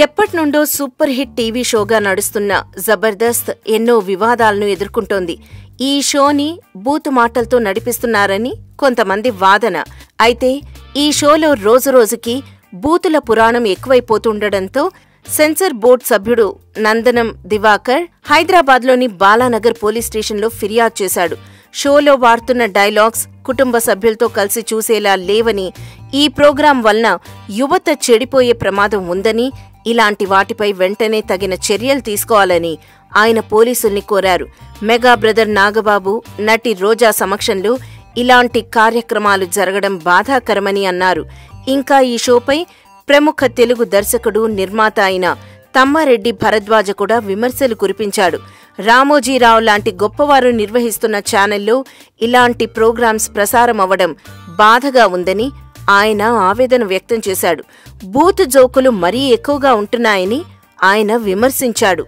ఎప్పటినుండో super hit TV షోగా నడుస్తున్న జబర్దస్త్ ఎన్నో వివాదాలను ఎదుర్కొంటోంది. ఈ షోని బూతు మాటలతో నడిపిస్తున్నారని కొంతమంది వాదన. అయితే ఈ షోలో రోజురోజుకి బూతుల పురాణం ఎక్కువైపోతుండటంతో సెన్సార్ బోర్డు సభ్యుడు నందనం దివాకర్ హైదరాబాద్లోని బాలానగర్ పోలీస్ స్టేషన్లో ఫిర్యాదు చేశాడు. షోలో వాడుతున్న డైలాగ్స్ కుటుంబ సభ్యులతో కలిసి చూసేలా లేవని, ఈ ప్రోగ్రాం వలన యువత చెడిపోయే ప్రమాదం ఉందని, ఇలాంటి వాటిపై వెంటనే తగిన చర్యలు తీసుకోవాలని ఆయన పోలీసుల్ని కోరారు. మెగా బ్రదర్ నాగబాబు, నటి రోజా సమక్షంలో ఇలాంటి కార్యక్రమాలు జరగడం బాధాకరమని అన్నారు. ఇంకా ఈ షోపై ప్రముఖ తెలుగు దర్శకుడు, నిర్మాత అయిన తమ్మారెడ్డి భరద్వాజ కూడా విమర్శలు కురిపించాడు. రామోజీరావు లాంటి గొప్పవారు నిర్వహిస్తున్న ఛానల్లో ఇలాంటి ప్రోగ్రామ్స్ ప్రసారం అవ్వడం బాధగా ఉందని ఆయన ఆవేదన వ్యక్తం చేశాడు. బూత్ జోకులు మరీ ఎక్కువగా ఉంటున్నాయని ఆయన విమర్శించాడు.